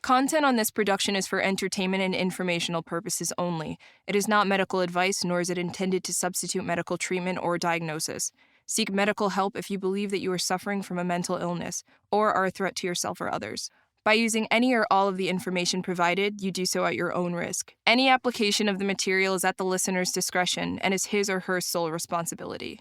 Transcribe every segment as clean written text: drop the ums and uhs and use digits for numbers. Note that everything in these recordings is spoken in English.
Content on this production is for entertainment and informational purposes only. It is not medical advice, nor is it intended to substitute medical treatment or diagnosis. Seek medical help if you believe that you are suffering from a mental illness or are a threat to yourself or others. By using any or all of the information provided, you do so at your own risk. Any application of the material is at the listener's discretion and is his or her sole responsibility.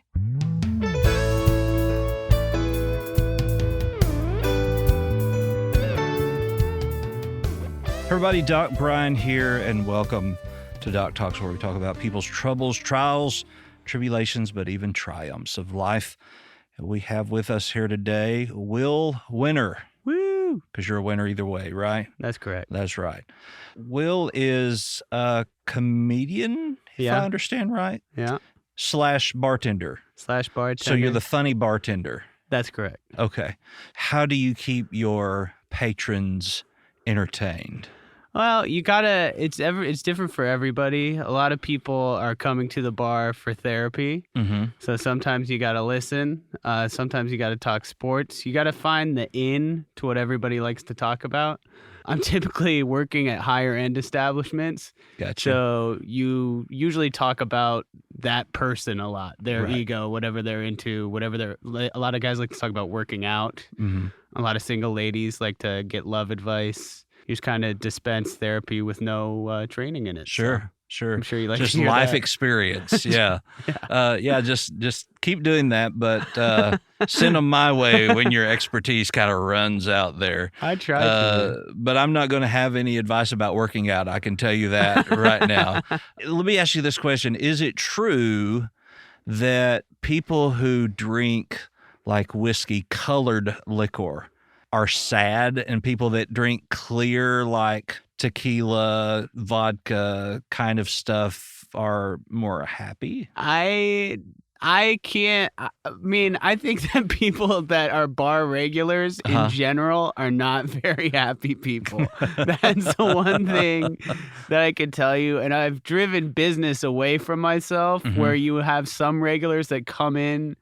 Everybody, Doc Brian here, and welcome to Doc Talks, where we talk about people's troubles, trials, tribulations, but even triumphs of life. We have with us here today Will Winner. Woo! Because you're a winner either way, right? That's correct. That's right. Will is a comedian, if I understand right? Yeah. / bartender. / bartender. So you're the funny bartender. That's correct. Okay. How do you keep your patrons entertained? Well, you gotta. It's different for everybody. A lot of people are coming to the bar for therapy. Mm-hmm. So sometimes you gotta listen. Sometimes you gotta talk sports. You gotta find the in to what everybody likes to talk about. I'm typically working at higher end establishments. Gotcha. So you usually talk about that person a lot, their Right. ego, whatever they're into, a lot of guys like to talk about working out. Mm-hmm. A lot of single ladies like to get love advice. You just kind of dispense therapy with no training in it. Sure. I'm sure you like just to hear life that. experience. Yeah. Just keep doing that, but send them my way when your expertise kind of runs out there. I try to. But I'm not going to have any advice about working out. I can tell you that right now. Let me ask you this question. Is it true that people who drink like whiskey colored liquor are sad, and people that drink clear like tequila, vodka kind of stuff are more happy? I can't. I mean, I think that people that are bar regulars in general are not very happy people. That's the one thing that I can tell you. And I've driven business away from myself, where you have some regulars that come in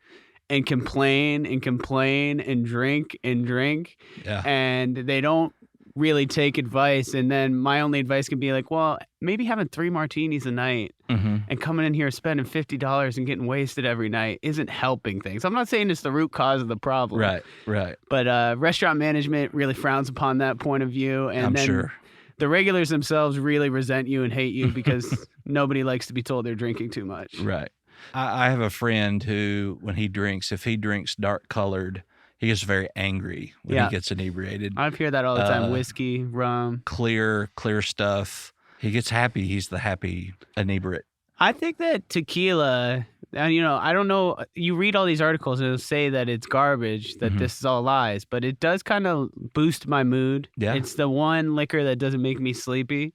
and complain and complain and drink and drink, and they don't really take advice. And then my only advice can be like, well, maybe having 3 martinis a night and coming in here spending $50 and getting wasted every night isn't helping things. I'm not saying it's the root cause of the problem. Right. But restaurant management really frowns upon that point of view. And I'm then sure the regulars themselves really resent you and hate you because nobody likes to be told they're drinking too much. Right. I have a friend who, when he drinks, if he drinks dark colored, he gets very angry when he gets inebriated. I hear that all the time. Whiskey, rum. Clear stuff. He gets happy. He's the happy inebriate. I think that tequila, and I don't know, you read all these articles and it'll say that it's garbage, that this is all lies, but it does kind of boost my mood. Yeah. It's the one liquor that doesn't make me sleepy.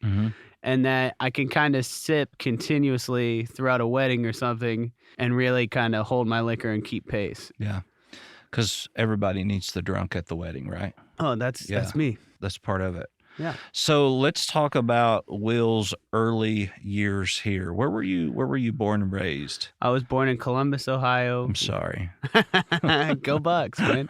And that I can kind of sip continuously throughout a wedding or something and really kind of hold my liquor and keep pace. Yeah. Because everybody needs the drunk at the wedding, right? Oh, that's me. That's part of it. Yeah. So let's talk about Will's early years here. Where were you born and raised? I was born in Columbus, Ohio. I'm sorry. Go Bucks, man.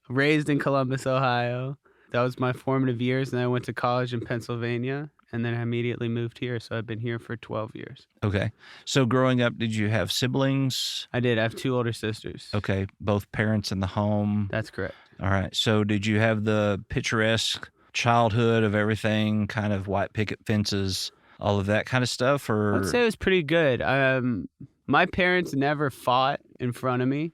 Raised in Columbus, Ohio. That was my formative years, and I went to college in Pennsylvania, and then I immediately moved here, so I've been here for 12 years. Okay. So growing up, did you have siblings? I did. I have 2 older sisters. Okay. Both parents in the home? That's correct. All right. So did you have the picturesque childhood of everything, kind of white picket fences, all of that kind of stuff? Or I'd say it was pretty good. My parents never fought in front of me.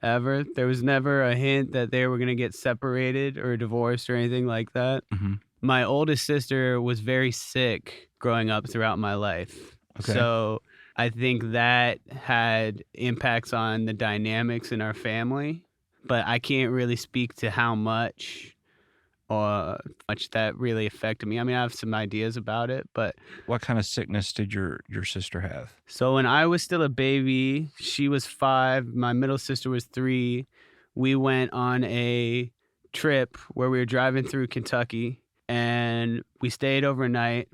Ever. There was never a hint that they were going to get separated or divorced or anything like that. My oldest sister was very sick growing up throughout my life. Okay. So I think that had impacts on the dynamics in our family, but I can't really speak to how much or much that really affected me. I mean, I have some ideas about it, but... What kind of sickness did your sister have? So when I was still a baby, she was 5, my middle sister was 3. We went on a trip where we were driving through Kentucky, and we stayed overnight.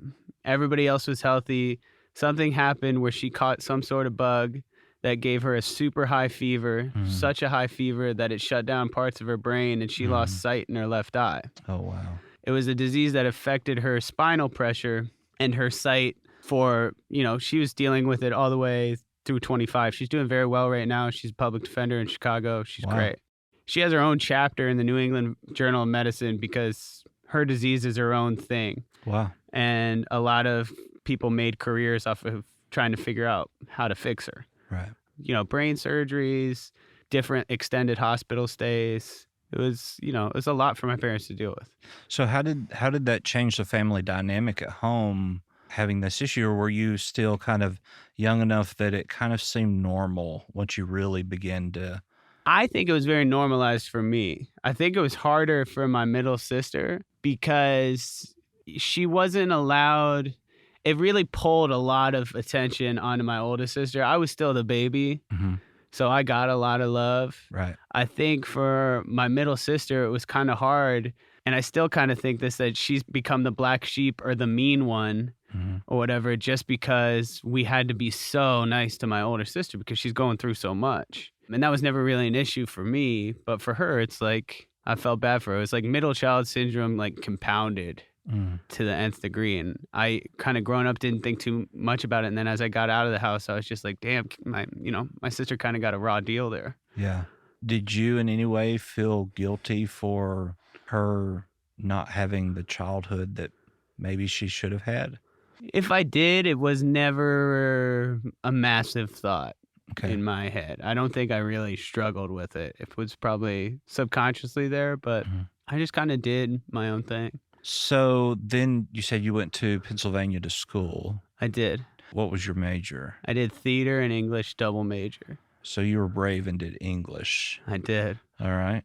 Everybody else was healthy. Something happened where she caught some sort of bug that gave her a super high fever, such a high fever that it shut down parts of her brain and she lost sight in her left eye. Oh, wow. It was a disease that affected her spinal pressure and her sight for, she was dealing with it all the way through 25. She's doing very well right now. She's a public defender in Chicago. She's great. She has her own chapter in the New England Journal of Medicine because her disease is her own thing. Wow. And a lot of people made careers off of trying to figure out how to fix her. Right. Brain surgeries, different extended hospital stays. It was a lot for my parents to deal with. So how did that change the family dynamic at home, having this issue, or were you still kind of young enough that it kind of seemed normal once you really began to? I think it was very normalized for me. I think it was harder for my middle sister because she wasn't allowed. It really pulled a lot of attention onto my oldest sister. I was still the baby, so I got a lot of love. Right. I think for my middle sister, it was kind of hard. And I still kind of think this, that she's become the black sheep or the mean one or whatever, just because we had to be so nice to my older sister because she's going through so much. And that was never really an issue for me. But for her, it's like, I felt bad for her. It was like middle child syndrome, like compounded to the nth degree. And I kind of growing up didn't think too much about it. And then as I got out of the house, I was just like, damn, my sister kind of got a raw deal there. Yeah. Did you in any way feel guilty for her not having the childhood that maybe she should have had? If I did, it was never a massive thought in my head. I don't think I really struggled with it. It was probably subconsciously there, but I just kind of did my own thing. So then you said you went to Pennsylvania to school. I did. What was your major? I did theater and English double major. So you were brave and did English. I did. All right.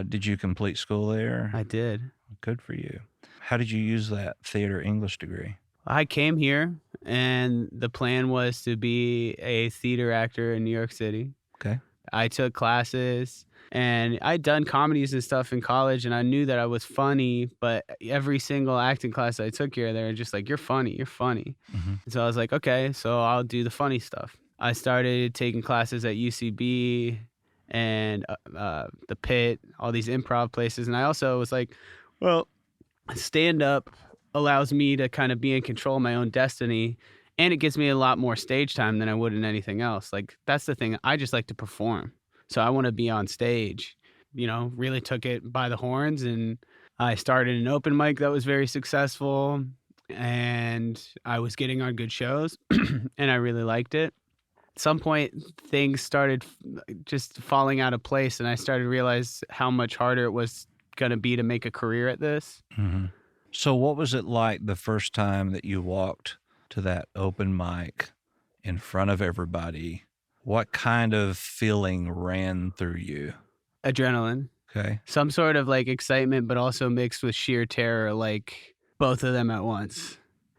Did you complete school there? I did. Good for you. How did you use that theater English degree? I came here and the plan was to be a theater actor in New York City. Okay. I took classes and I'd done comedies and stuff in college and I knew that I was funny, but every single acting class I took here, they were just like, you're funny. And so I was like, okay, so I'll do the funny stuff. I started taking classes at UCB and the Pit, all these improv places. And I also was like, well, stand-up allows me to kind of be in control of my own destiny, and it gives me a lot more stage time than I would in anything else. Like, that's the thing. I just like to perform. So I want to be on stage. Really took it by the horns, and I started an open mic that was very successful, and I was getting on good shows, and I really liked it. At some point, things started just falling out of place, and I started to realize how much harder it was going to be to make a career at this. So what was it like the first time that you walked to that open mic in front of everybody? What kind of feeling ran through you? Adrenaline. Okay. Some sort of like excitement, but also mixed with sheer terror, like both of them at once.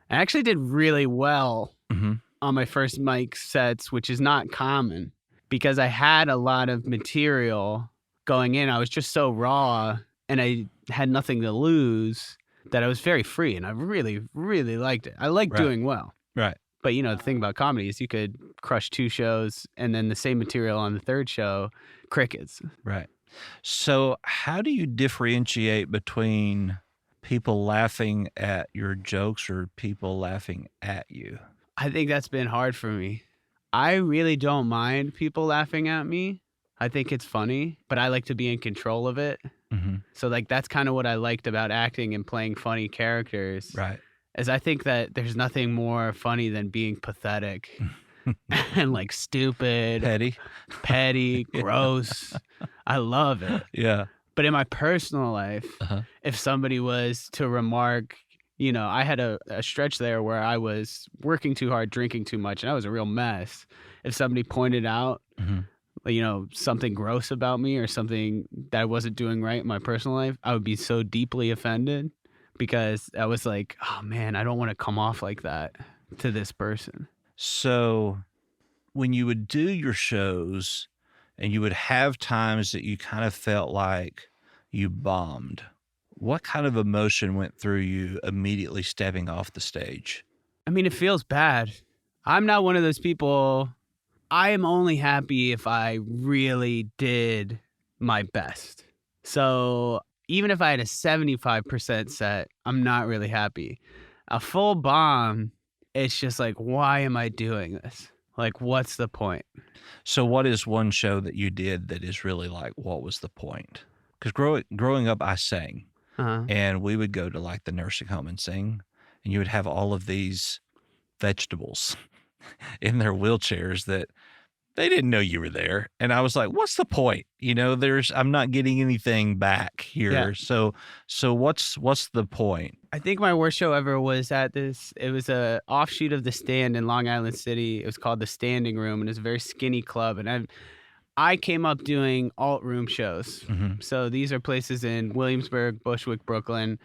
I actually did really well on my first mic sets, which is not common because I had a lot of material going in. I was just so raw and I had nothing to lose that I was very free, and I really, really liked it. I like doing well. Right. But, the thing about comedy is you could crush 2 shows and then the same material on the 3rd show, crickets. Right. So how do you differentiate between people laughing at your jokes or people laughing at you? I think that's been hard for me. I really don't mind people laughing at me. I think it's funny, but I like to be in control of it. So like that's kind of what I liked about acting and playing funny characters. Right. Is I think that there's nothing more funny than being pathetic and like stupid, petty, gross. I love it. Yeah. But in my personal life, if somebody was to remark, I had a stretch there where I was working too hard, drinking too much, and I was a real mess. If somebody pointed out something gross about me or something that I wasn't doing right in my personal life, I would be so deeply offended because I was like, oh man, I don't want to come off like that to this person. So when you would do your shows and you would have times that you kind of felt like you bombed, what kind of emotion went through you immediately stepping off the stage? I mean, it feels bad. I'm not one of those people I am only happy if I really did my best. So even if I had a 75% set, I'm not really happy. A full bomb, it's just like, why am I doing this? Like, what's the point? So what is one show that you did that is really like, what was the point? Because growing up, I sang, and we would go to like the nursing home and sing, and you would have all of these vegetables in their wheelchairs that they didn't know you were there. And I was like, what's the point? I'm not getting anything back here. Yeah. So what's the point? I think my worst show ever was it was a offshoot of The Stand in Long Island City. It was called The Standing Room, and it was a very skinny club. And I came up doing alt room shows. Mm-hmm. So these are places in Williamsburg, Bushwick, Brooklyn,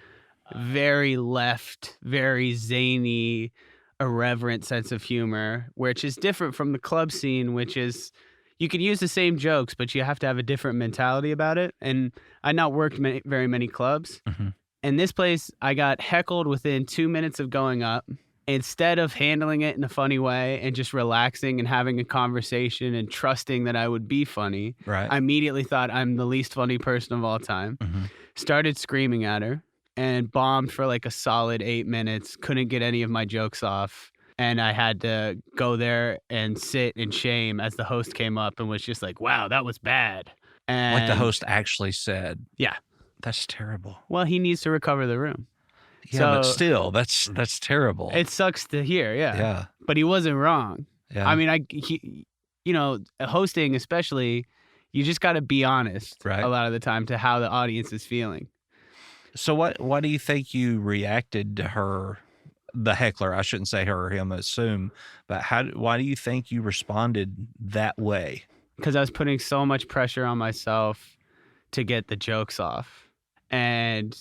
very left, very zany, irreverent sense of humor, which is different from the club scene, which is you can use the same jokes, but you have to have a different mentality about it. And I not worked very many clubs. Mm-hmm. In this place, I got heckled within 2 minutes of going up. Instead of handling it in a funny way and just relaxing and having a conversation and trusting that I would be funny, Right. I immediately thought I'm the least funny person of all time. Mm-hmm. Started screaming at her and bombed for like a solid 8 minutes. Couldn't get any of my jokes off. And I had to go there and sit in shame as the host came up and was just like, wow, that was bad. And Like the host actually said. Yeah. That's terrible. Well, he needs to recover the room. Yeah, but So- still, that's terrible. It sucks to hear, yeah. Yeah. But he wasn't wrong. Yeah. I mean, hosting especially, you just got to be honest Right. a lot of the time to how the audience is feeling. So why do you think you reacted to her, the heckler? I shouldn't say her or him, assume, but why do you think you responded that way? Because I was putting so much pressure on myself to get the jokes off. And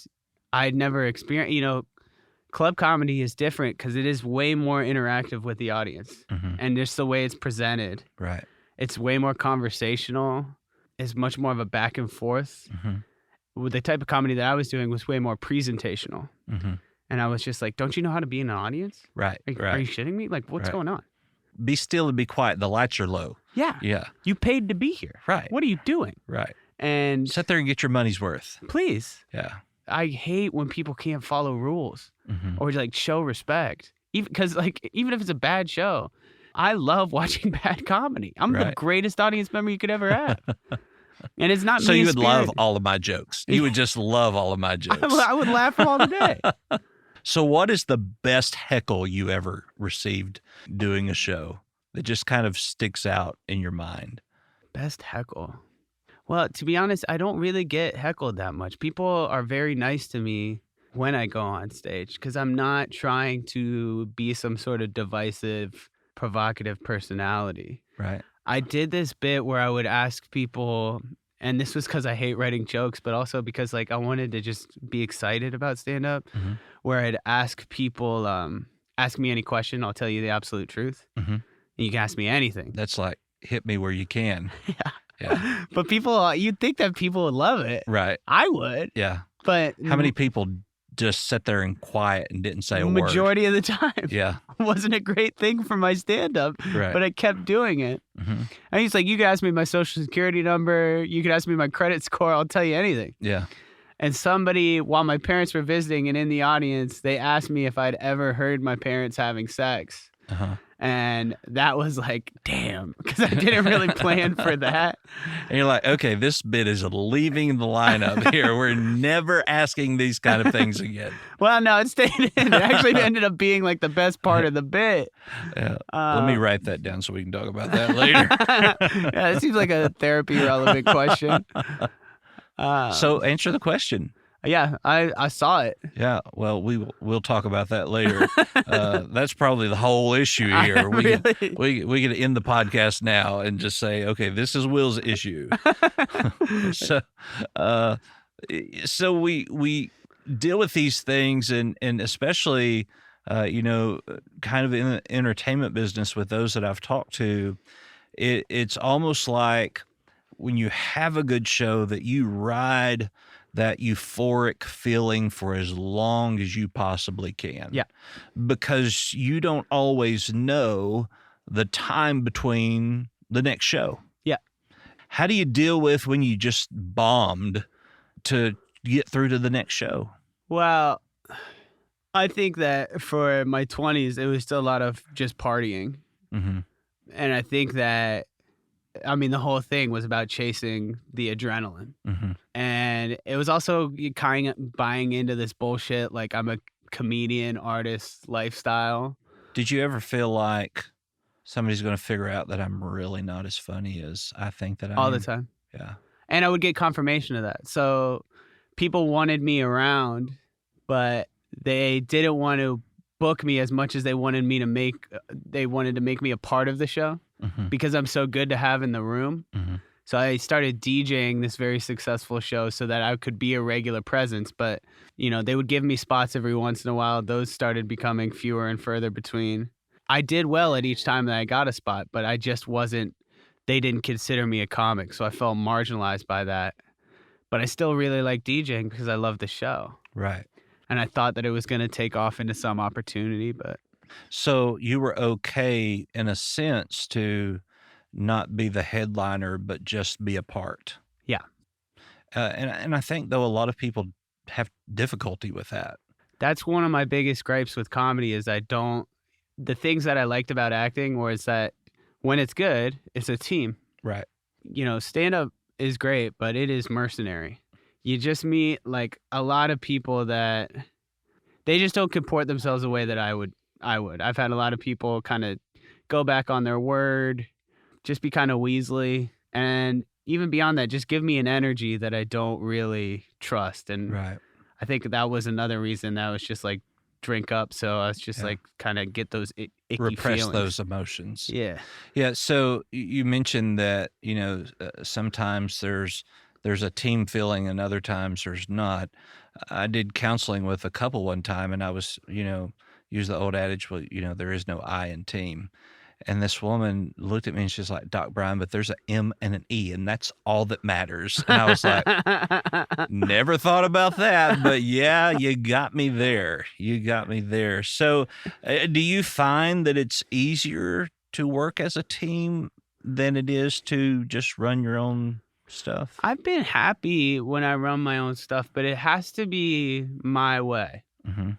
I'd never experienced, club comedy is different because it is way more interactive with the audience. Mm-hmm. And just the way it's presented, Right. it's way more conversational. It's much more of a back and forth. Mm-hmm. With the type of comedy that I was doing was way more presentational. Mm-hmm. And I was just like, don't you know how to be in an audience? Right. Are you shitting me? Like, what's Right. going on? Be still and be quiet. The lights are low. Yeah. Yeah. You paid to be here. Right. What are you doing? Right. And Sit there and get your money's worth. please, Yeah. I hate when people can't follow rules Mm-hmm. or like show respect. Even if it's a bad show, I love watching bad comedy. I'm the Right. greatest audience member you could ever have. And it's not So you would love mean-spirited. all of my jokes. You would just love all of my jokes. I would laugh all the day. So what is the best heckle you ever received doing a show that just kind of sticks out in your mind? Best heckle. Well, to be honest, I don't really get heckled that much. People are very nice to me when I go on stage because I'm not trying to be some sort of divisive, provocative personality. Right. I did this bit where I would ask people, and this was because I hate writing jokes, but also because I wanted to just be excited about stand-up, Mhm. where I'd ask people, ask me any question, I'll tell you the absolute truth. Mhm. And you can ask me anything. That's like hit me where you can. Yeah. Yeah. But people, you'd think that people would love it. Right. I would, Yeah. but How many people just sat there and quiet and didn't say a word? majority of the time Yeah. wasn't a great thing for my stand-up, Right. but I kept doing it. Mhm. And he's like, you could ask me my social security number, you could ask me my credit score, I'll tell you anything. Yeah. And somebody, while my parents were visiting and in the audience, they asked me if I'd ever heard my parents having sex. Uh-huh. And that was like, damn, because I didn't really plan for that. And you're like, okay, this bit is leaving the lineup here. We're never asking these kind of things again. Well, no, it stayed in. It actually ended up being like the best part of the bit. Yeah. Let me write that down so we can talk about that later. Yeah, it seems like a therapy relevant question. So answer the question. Yeah, I saw it. Yeah, well, we'll talk about that later. That's probably the whole issue here. Really? We can end the podcast now and just say, okay, this is Will's issue. So we deal with these things, and especially kind of in the entertainment business with those that I've talked to, it's almost like when you have a good show that you ride that euphoric feeling for as long as you possibly can. Yeah. Because you don't always know the time between the next show. Yeah. How do you deal with when you just bombed to get through to the next show? Well, I think that for my 20s, it was still a lot of just partying. Mm-hmm. And I think that, I mean, the whole thing was about chasing the adrenaline. Mm-hmm. And it was also kind of buying into this bullshit, like I'm a comedian, artist lifestyle. Did you ever feel like somebody's going to figure out that I'm really not as funny as I think that I am? All the time. Yeah. And I would get confirmation of that. So people wanted me around, but they didn't want to book me as much as they wanted me to they wanted to make me a part of the show Mm-hmm. because I'm so good to have in the room. Mm-hmm. So I started DJing this very successful show so that I could be a regular presence. But, they would give me spots every once in a while. Those started becoming fewer and further between. I did well at each time that I got a spot, but I just wasn't, they didn't consider me a comic. So I felt marginalized by that. But I still really like DJing because I love the show. Right. And I thought that it was going to take off into some opportunity, but. So you were okay in a sense to not be the headliner, but just be a part. Yeah. And I think, though, a lot of people have difficulty with that. That's one of my biggest gripes with comedy is the things that I liked about acting was that when it's good, it's a team. Right. Stand-up is great, but it is mercenary. You just meet like a lot of people that they just don't comport themselves the way that I would. I've had a lot of people kind of go back on their word, just be kind of weaselly. And even beyond that, just give me an energy that I don't really trust. And Right. I think that was another reason that I was just like drink up. So I was just like kind of get those icky Repress feelings. those emotions. Yeah. Yeah. So you mentioned that, sometimes there's a team feeling and other times there's not. I did counseling with a couple one time and I was, use the old adage, well, there is no I in team. And this woman looked at me and she's like, Doc Brian, but there's an M and an E and that's all that matters. And I was like, never thought about that, but yeah, you got me there. So do you find that it's easier to work as a team than it is to just run your own stuff? I've been happy when I run my own stuff, but it has to be my way. Mm-hmm.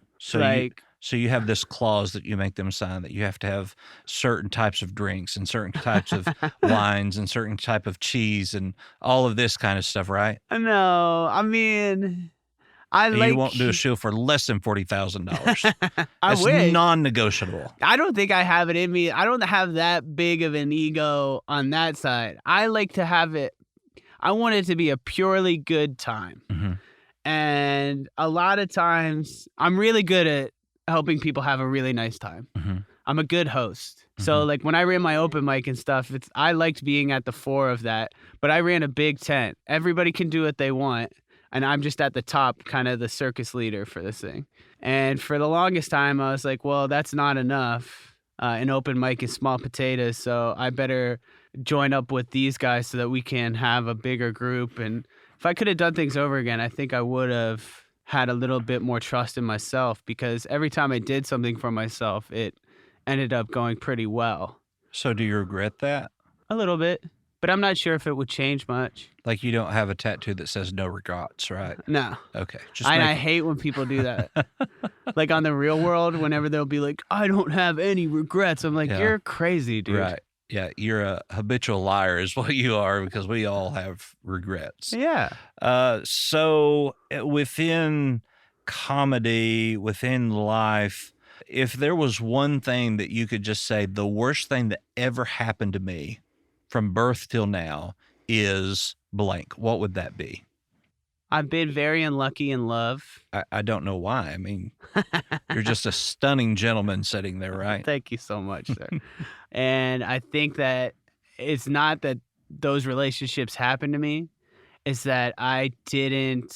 So you have this clause that you make them sign that you have to have certain types of drinks and certain types of wines and certain type of cheese and all of this kind of stuff, right? No, I mean, And you won't do a show for less than $40,000. I It's wish. non-negotiable. I don't think I have it in me. I don't have that big of an ego on that side. I like to have it. I want it to be a purely good time. Mm-hmm. And a lot of times I'm really good at helping people have a really nice time. Mm-hmm. I'm a good host. So like when I ran my open mic and stuff, I liked being at the fore of that, but I ran a big tent. Everybody can do what they want. And I'm just at the top, kind of the circus leader for this thing. And for the longest time, I was like, well, that's not enough. An open mic is small potatoes. So I better join up with these guys so that we can have a bigger group. And if I could have done things over again, I think I would have had a little bit more trust in myself because every time I did something for myself, it ended up going pretty well. So do you regret that? A little bit, but I'm not sure if it would change much. Like you don't have a tattoo that says no regrets, right? No. Okay. I hate when people do that. Like on the real world, whenever they'll be like, I don't have any regrets. I'm like, Yeah. You're crazy, dude. Right. Yeah, you're a habitual liar is what you are because we all have regrets. Yeah. So within comedy, within life, if there was one thing that you could just say, the worst thing that ever happened to me from birth till now is blank, what would that be? I've been very unlucky in love. I don't know why. I mean, you're just a stunning gentleman sitting there, right? Thank you so much, sir. And I think that it's not that those relationships happened to me. It's that I didn't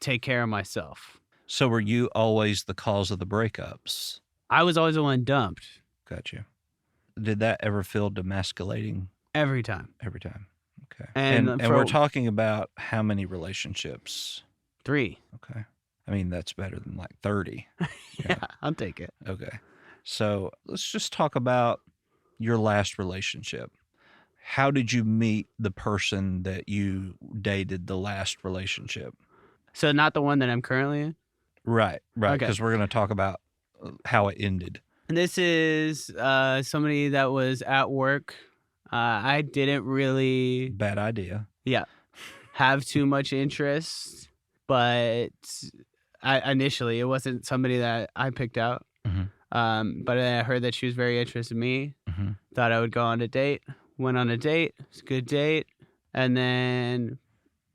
take care of myself. So were you always the cause of the breakups? I was always the one dumped. Got you. Did that ever feel demasculating? Every time. Every time. Okay. And And we're talking about how many relationships? 3. Okay. I mean, that's better than like 30. Yeah, I'll take it. Okay. So let's just talk about your last relationship. how did you meet the person that you dated the last relationship? So not the one that I'm currently in. Right, Okay. because we're going to talk about how it ended. And this is somebody that was at work. I didn't really, Bad idea. have too much interest, but initially it wasn't somebody that I picked out. But I heard that she was very interested in me. Thought I would go on a date. Went on a date. It was a good date. And then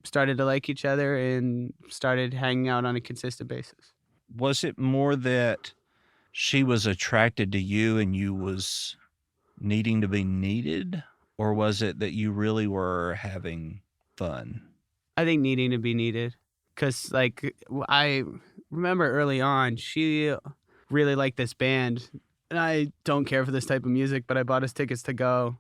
started to like each other and started hanging out on a consistent basis. Was it more that she was attracted to you and you was needing to be needed? Or was it that you really were having fun? I think needing to be needed. Because, like, I remember early on, she really liked this band. And I don't care for this type of music, but I bought us tickets to go.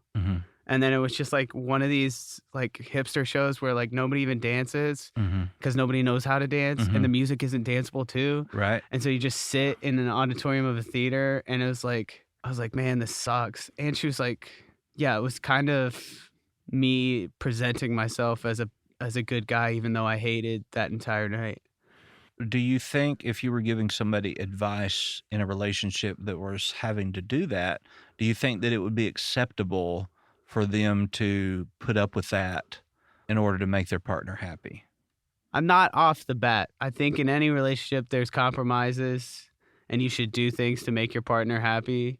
And then it was just like one of these like hipster shows where like nobody even dances because nobody knows how to dance and the music isn't danceable too. Right. And so you just sit in an auditorium of a theater and it was like, I was like, man, this sucks. And she was like, yeah, it was kind of me presenting myself as a good guy, even though I hated that entire night. Do you think if you were giving somebody advice in a relationship that was having to do that, do you think that it would be acceptable for them to put up with that in order to make their partner happy? I'm not off the bat. I think in any relationship, there's compromises and you should do things to make your partner happy.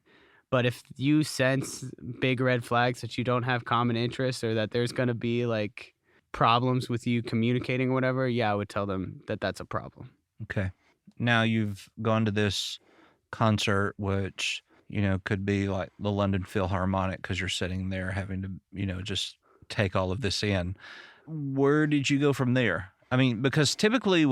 But if you sense big red flags that you don't have common interests or that there's going to be like problems with you communicating or whatever, yeah, I would tell them that that's a problem. Okay. Now you've gone to this concert, which, could be like the London Philharmonic because you're sitting there having to, just take all of this in. Where did you go from there? I mean, because typically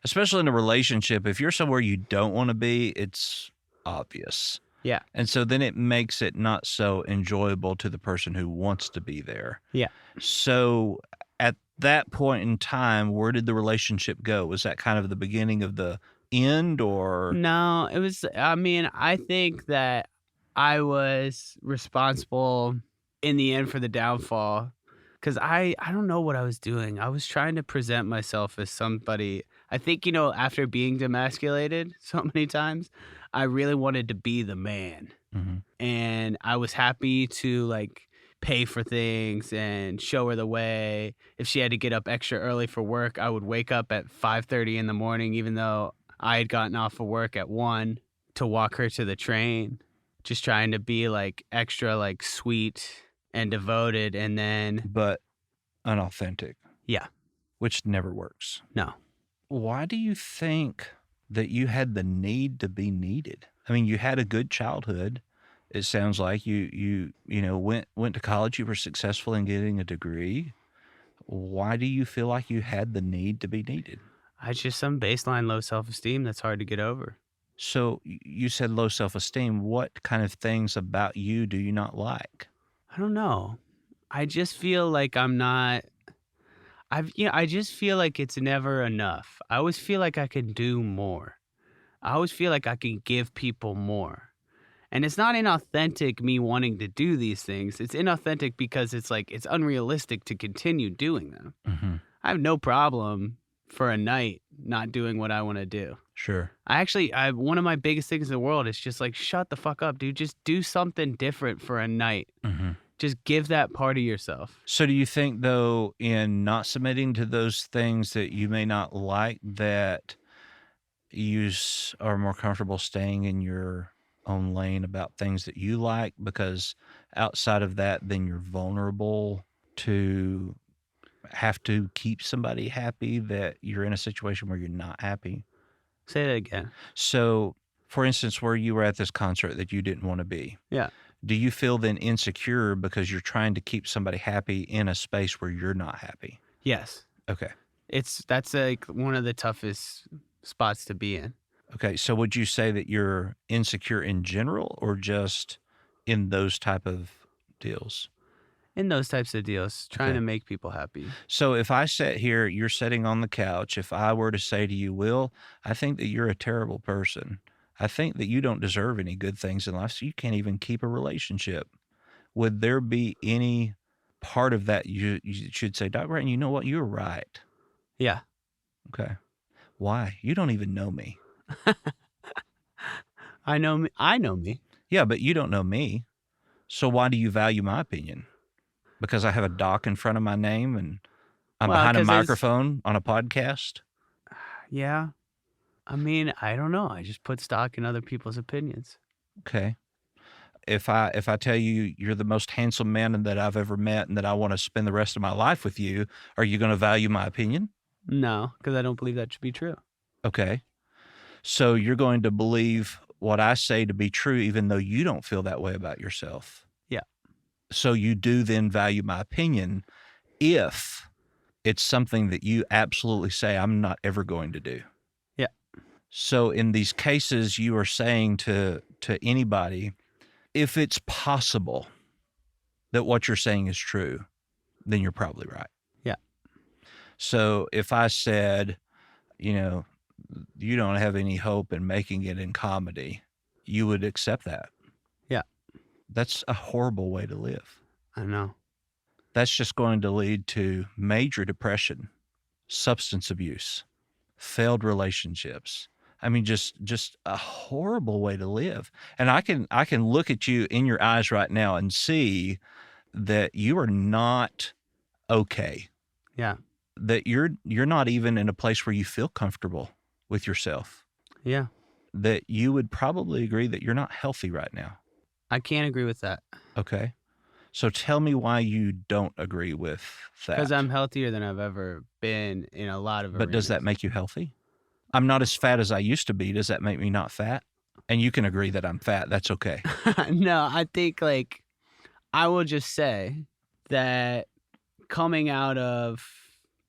especially in a relationship, if you're somewhere you don't want to be, it's obvious. Yeah. And so then it makes it not so enjoyable to the person who wants to be there. Yeah. So at that point in time, where did the relationship go? Was that kind of the beginning of the end or? No, it was, I think that I was responsible in the end for the downfall because I don't know what I was doing. I was trying to present myself as somebody. I think, after being demasculated so many times, I really wanted to be the man. And I was happy to like pay for things and show her the way. If she had to get up extra early for work, I would wake up at 5:30 in the morning, even though I had gotten off of work at 1 to walk her to the train, just trying to be like extra like sweet and devoted. And then, But unauthentic. Yeah. Which never works. No. Why do you think that you had the need to be needed? I mean, you had a good childhood. It sounds like you went to college. You were successful in getting a degree. Why do you feel like you had the need to be needed? It's just some baseline low self-esteem that's hard to get over. So you said low self-esteem. What kind of things about you do you not like? I don't know. I just feel like I'm not. I just feel like it's never enough. I always feel like I can do more. I always feel like I can give people more. And it's not inauthentic me wanting to do these things. It's inauthentic because it's like it's unrealistic to continue doing them. I have no problem for a night not doing what I want to do. Sure. One of my biggest things in the world is just like, shut the fuck up, dude. Just do something different for a night. Just give that part of yourself. So do you think, though, in not submitting to those things that you may not like, that you are more comfortable staying in your own lane about things that you like? Because outside of that, then you're vulnerable to have to keep somebody happy, that you're in a situation where you're not happy. Say that again. So, for instance, where you were at this concert that you didn't want to be. Yeah. Do you feel then insecure because you're trying to keep somebody happy in a space where you're not happy? Yes. Okay. That's like one of the toughest spots to be in. Okay. So would you say that you're insecure in general or just in those type of deals? In those types of deals, trying Okay. to make people happy. So if I sat here, you're sitting on the couch, if I were to say to you, Will, I think that you're a terrible person. I think that you don't deserve any good things in life, so you can't even keep a relationship. would there be any part of that you should say, Dr. Bratton, you know what? You're right. Yeah. Okay. Why? You don't even know me. I know me. I know me. Yeah, but you don't know me. So why do you value my opinion? Because I have a doc in front of my name and I'm Well, behind a 'cause there's- microphone on a podcast? Yeah. I mean, I don't know. I just put stock in other people's opinions. Okay. If I tell you you're the most handsome man that I've ever met and that I want to spend the rest of my life with you, are you going to value my opinion? No, because I don't believe that should be true. Okay. So you're going to believe what I say to be true, even though you don't feel that way about yourself. Yeah. So you do then value my opinion if it's something that you absolutely say I'm not ever going to do. Yeah. So in these cases, you are saying to anybody, if it's possible that what you're saying is true, then you're probably right. Yeah. So if I said, you know, you don't have any hope in making it in comedy, you would accept that. Yeah. That's a horrible way to live. I know. That's just going to lead to major depression, substance abuse, failed relationships. I mean, just a horrible way to live. And I can look at you in your eyes right now and see that you are not okay. Yeah. That you're not even in a place where you feel comfortable with yourself. Yeah. That you would probably agree that you're not healthy right now. I can't agree with that. Okay. So tell me why you don't agree with that. Because I'm healthier than I've ever been in a lot of But does that arenas. make you healthy? I'm not as fat as I used to be. Does that make me not fat? And you can agree that I'm fat. That's okay. No, I think like I will just say that coming out of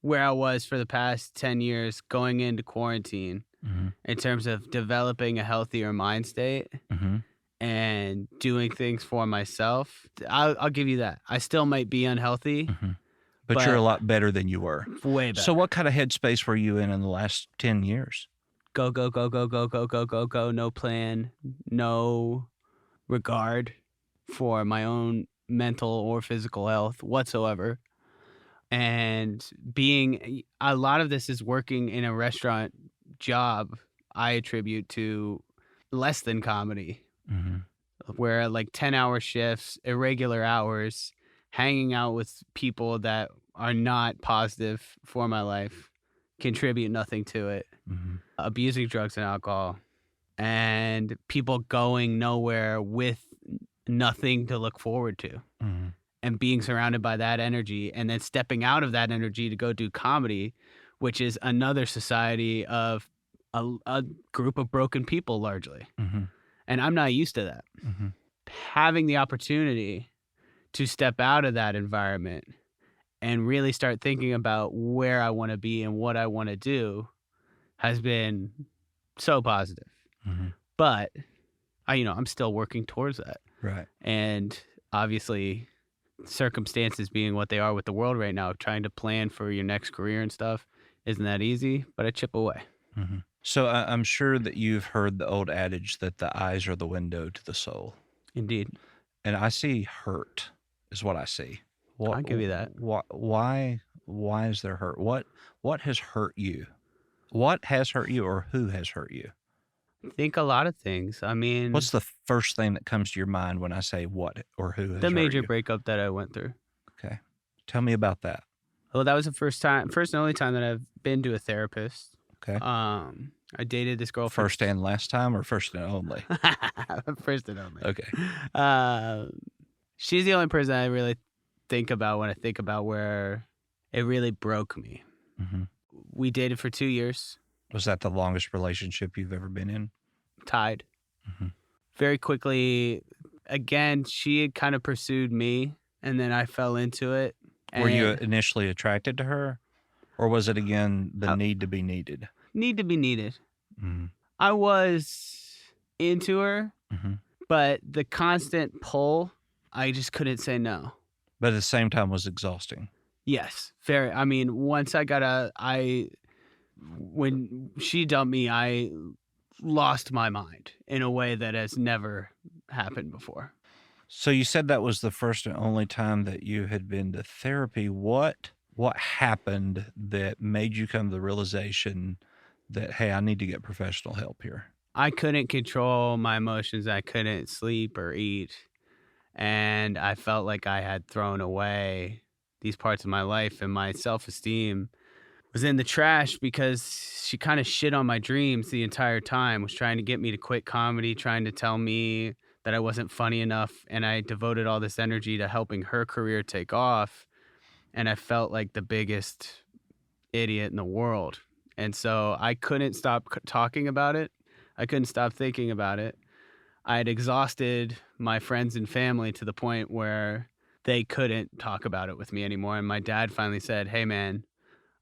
where I was for the past 10 years, going into quarantine, Mm-hmm. in terms of developing a healthier mind state Mm-hmm. and doing things for myself, I'll give you that. I still might be unhealthy, Mm-hmm. But you're a lot better than you were. way better. So what kind of headspace were you in the last 10 years? Go, go, go, go, go, go, go, go, go. No plan, no regard for my own mental or physical health whatsoever. And being a lot of this is working in a restaurant job, I attribute to less than comedy, Mm-hmm. where like 10-hour shifts, irregular hours, hanging out with people that are not positive for my life, contribute nothing to it. Mm-hmm. Abusing drugs and alcohol, and people going nowhere with nothing to look forward to, Mm-hmm. and being surrounded by that energy, and then stepping out of that energy to go do comedy, which is another society of a group of broken people largely. Mm-hmm. And I'm not used to that. Mm-hmm. Having the opportunity to step out of that environment and really start thinking about where I want to be and what I want to do has been so positive. Mm-hmm. But I'm still working towards that. Right. And obviously circumstances being what they are with the world right now, trying to plan for your next career and stuff isn't that easy, but I chip away. Mm-hmm. So I'm sure that you've heard the old adage that the eyes are the window to the soul. Indeed. And I see hurt is what I see. I'll give you that. Why is there hurt? What has hurt you? What has hurt you, or who has hurt you? I think a lot of things. I mean, What's the first thing that comes to your mind when I say what or who has the hurt major you? breakup that I went through? Okay. Tell me about that. Well, that was the first and only time that I've been to a therapist. Okay. I dated this girl First and last time, or first and only? first and only. Okay. She's the only person I really think about when I think about where it really broke me. Mm-hmm. We dated for 2 years, Was that the longest relationship you've ever been in? tied. Mm-hmm. Very quickly, again, she had kind of pursued me, and then I fell into it. Were you and initially attracted to her, or was it again the need to be needed? need to be needed? Mm-hmm. I was into her, Mm-hmm. but the constant pull, I just couldn't say no. But at the same time, was exhausting. Yes, very. I mean, once when she dumped me, I lost my mind in a way that has never happened before. So you said that was the first and only time that you had been to therapy. What happened that made you come to the realization that, hey, I need to get professional help here? I couldn't control my emotions. I couldn't sleep or eat. And I felt like I had thrown away these parts of my life, and my self-esteem was in the trash because she kind of shit on my dreams the entire time, was trying to get me to quit comedy, trying to tell me that I wasn't funny enough. And I devoted all this energy to helping her career take off. And I felt like the biggest idiot in the world. And so I couldn't stop talking about it. I couldn't stop thinking about it. I had exhausted my friends and family to the point where they couldn't talk about it with me anymore. And my dad finally said, "Hey, man,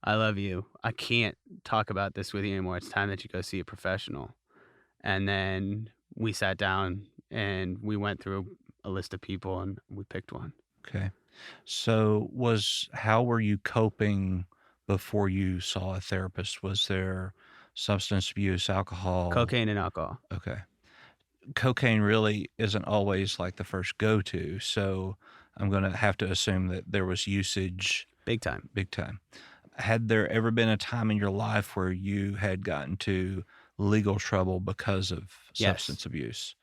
I love you. I can't talk about this with you anymore. It's time that you go see a professional." And then we sat down and we went through a list of people and we picked one. Okay. So how were you coping before you saw a therapist? Was there substance abuse, alcohol? Cocaine and alcohol. Okay. Cocaine really isn't always like the first go-to, so I'm going to have to assume that there was usage Big time. big time. Had there ever been a time in your life where you had gotten to legal trouble because of Yes. substance abuse?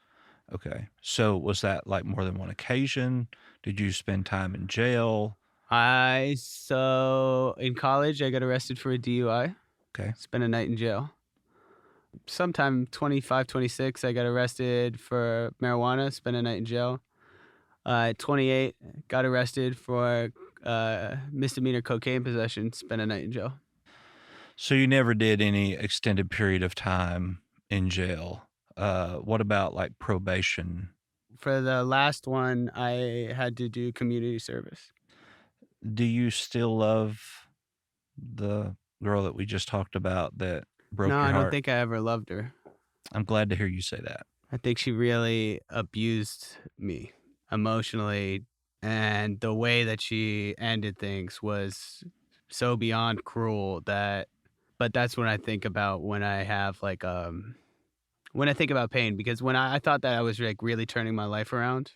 Okay. So was that like more than one occasion? Did you spend time in jail? So in college, I got arrested for a DUI. Okay. Spent a night in jail. Sometime 25, 26, I got arrested for marijuana, spent a night in jail. At 28, got arrested for misdemeanor cocaine possession, spent a night in jail. So you never did any extended period of time in jail. What about like probation? For the last one, I had to do community service. Do you still love the girl that we just talked about that broke No, your I heart? don't think I ever loved her. I'm glad to hear you say that. I think she really abused me emotionally, and the way that she ended things was so beyond cruel that. But that's when I think about when I have like when I think about pain, because when I thought that I was like really turning my life around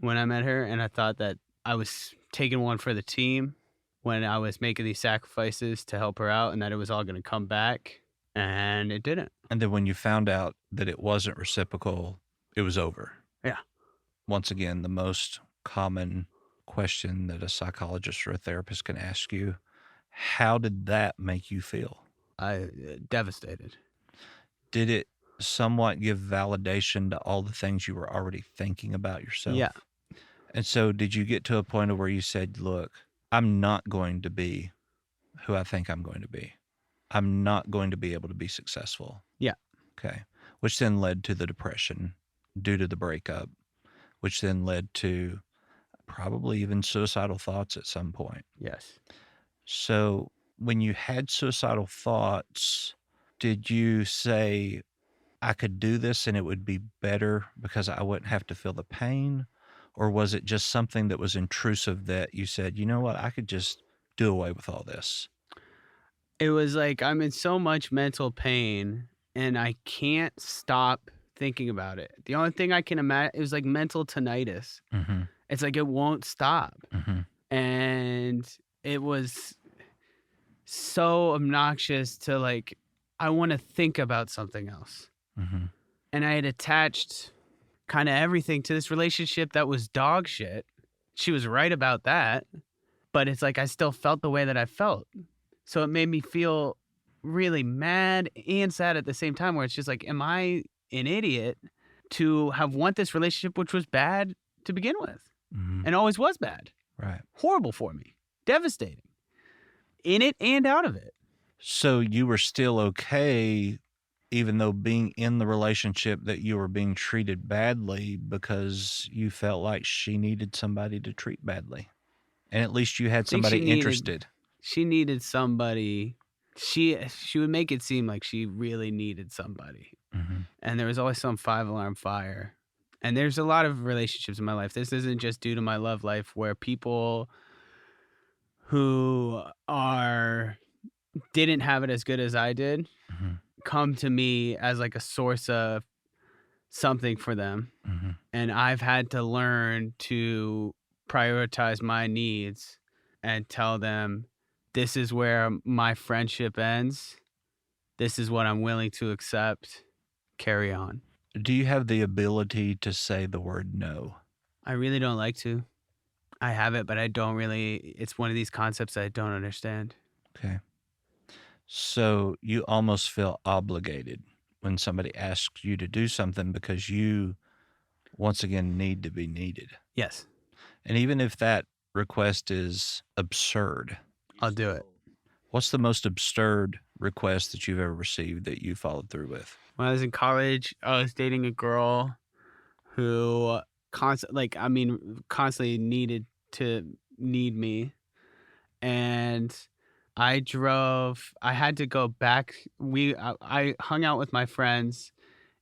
when I met her, and I thought that I was taking one for the team when I was making these sacrifices to help her out, and that it was all going to come back, and it didn't. And then when you found out that it wasn't reciprocal, it was over. Yeah. Once again, the most common question that a psychologist or a therapist can ask you, how did that make you feel? Devastated. Did it somewhat give validation to all the things you were already thinking about yourself? Yeah. And so did you get to a point where you said, look, I'm not going to be who I think I'm going to be. I'm not going to be able to be successful. Yeah. Okay. Which then led to the depression due to the breakup, which then led to probably even suicidal thoughts at some point. Yes. So when you had suicidal thoughts, did you say, I could do this and it would be better because I wouldn't have to feel the pain? Or was it just something that was intrusive that you said, you know what, I could just do away with all this? It was like I'm in so much mental pain and I can't stop thinking about it. The only thing I can imagine, it was like mental tinnitus. Mm-hmm. It's like it won't stop. Mm-hmm. And it was so obnoxious to like, I want to think about something else. Mm-hmm. And I had attached kind of everything to this relationship that was dog shit. She was right about that. But it's like I still felt the way that I felt. So it made me feel really mad and sad at the same time, where it's just like, am I an idiot to have want this relationship, which was bad to begin with Mm-hmm. and always was bad, Right. horrible for me, devastating, in it and out of it. So you were still okay, even though being in the relationship that you were being treated badly because you felt like she needed somebody to treat badly. And at least you had think somebody she needed- interested. She needed somebody. She would make it seem like she really needed somebody. Mm-hmm. And there was always some 5-alarm fire. And there's a lot of relationships in my life. This isn't just due to my love life, where people who didn't have it as good as I did Mm-hmm. come to me as like a source of something for them. Mm-hmm. And I've had to learn to prioritize my needs and tell them, this is where my friendship ends. This is what I'm willing to accept. Carry on. Do you have the ability to say the word no? I really don't like to. I have it, but I don't really. It's one of these concepts I don't understand. Okay. So you almost feel obligated when somebody asks you to do something because you, once again, need to be needed. Yes, And even if that request is absurd, I'll do it. what's the most absurd request that you've ever received that you followed through with? When I was in college, I was dating a girl who constantly needed to need me. And I had to go back. I hung out with my friends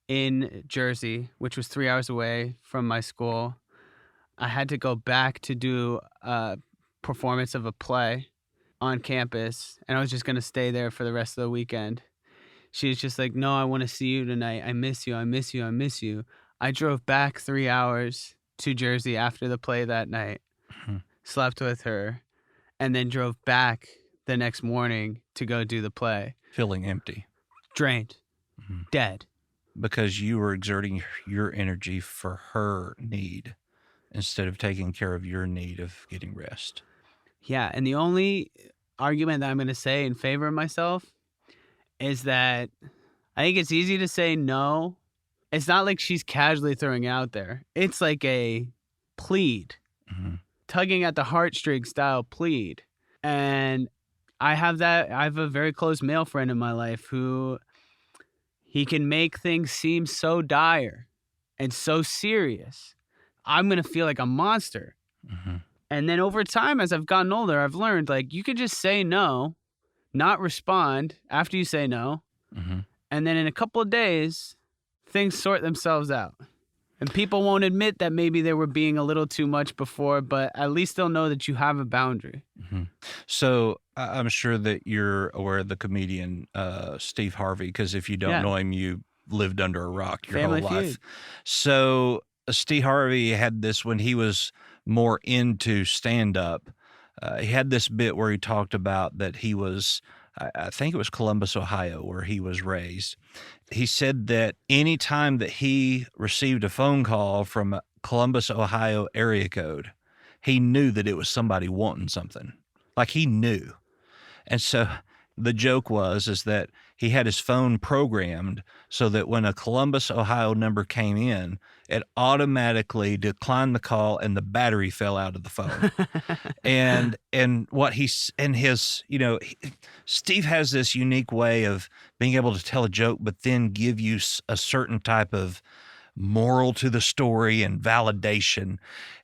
in Jersey, which was 3 hours away from my school. I had to go back to do a performance of a play on campus, and I was just going to stay there for the rest of the weekend. She was just like, no, I want to see you tonight. I miss you. I miss you. I miss you. I drove back 3 hours to Jersey after the play that night, slept with her, and then drove back the next morning to go do the play. Feeling empty. Drained. Dead. Because you were exerting your energy for her need instead of taking care of your need of getting rest. Yeah, and the only argument that I'm going to say in favor of myself is that I think it's easy to say no. It's not like she's casually throwing it out there. It's like a plead, tugging at the heartstring style plead. And I have a very close male friend in my life who he can make things seem so dire and so serious. I'm going to feel like a monster. And then over time, as I've gotten older, I've learned, like, you can just say no, not respond after you say no. And then in a couple of days, things sort themselves out. And people won't admit that maybe they were being a little too much before, but at least they'll know that you have a boundary. So I'm sure that you're aware of the comedian Steve Harvey, because if you don't know him, you lived under a rock your Family whole life. Feud. So Steve Harvey had this when he was more into stand-up. He had this bit where he talked about that he was, I think it was Columbus, Ohio, where he was raised. He said that any time that he received a phone call from a Columbus, Ohio area code, he knew that it was somebody wanting something. Like, he knew. And so the joke is that he had his phone programmed so that when a Columbus, Ohio number came in, it automatically declined the call and the battery fell out of the phone. and Steve has this unique way of being able to tell a joke, but then give you a certain type of moral to the story and validation.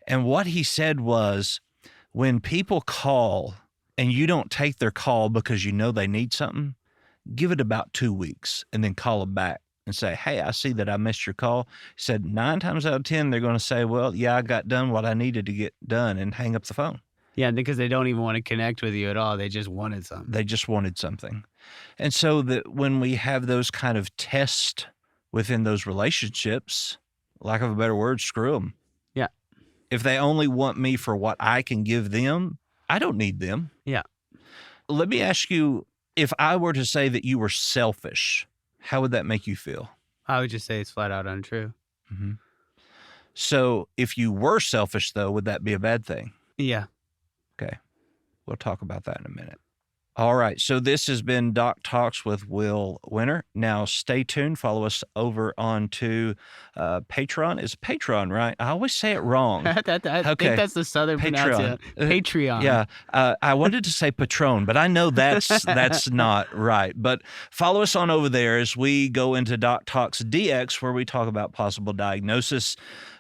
And what he said was, when people call and you don't take their call because you know they need something, give it about 2 weeks and then call them back and say, hey, I see that I missed your call. He said 9 times out of 10, they're going to say, well, yeah, I got done what I needed to get done, and hang up the phone. Yeah, because they don't even want to connect with you at all. They just wanted something. They just wanted something. And so that when we have those kind of tests within those relationships, lack of a better word, screw them. Yeah. If they only want me for what I can give them, I don't need them. Yeah. Let me ask you, if I were to say that you were selfish, how would that make you feel? I would just say it's flat out untrue. So if you were selfish, though, would that be a bad thing? Yeah. Okay. We'll talk about that in a minute. All right. So this has been Doc Talks with Will Winter. Now stay tuned. Follow us over onto Patreon. Is Patreon, right? I always say it wrong. I think that's the southern pronunciation. Patreon. Yeah. I wanted to say Patron, but I know that's not right. But follow us on over there as we go into Doc Talks DX, where we talk about possible diagnosis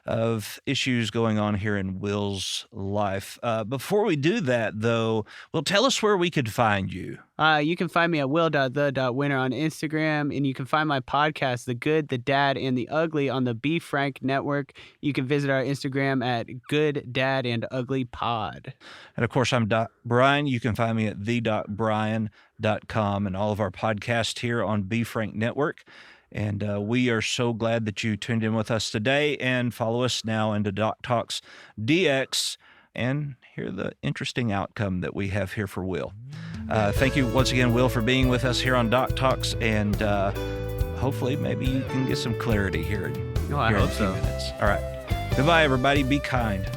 of issues going on here in Will's life. Before we do that, though, Will, tell us where we could find you. You can find me at will.the.winner on Instagram, and you can find my podcast, The Good, The Dad, and The Ugly, on the Be Frank Network. You can visit our Instagram at Good Dad and Ugly Pod. And of course, I'm Doc Brian. You can find me at thedocbrian.com and all of our podcasts here on Be Frank Network. And we are so glad that you tuned in with us today, and follow us now into Doc Talks DX and hear the interesting outcome that we have here for Will. Thank you once again, Will, for being with us here on Doc Talks, and hopefully maybe you can get some clarity here in, I here in hope a few so. minutes. All right. Goodbye, everybody. Be kind.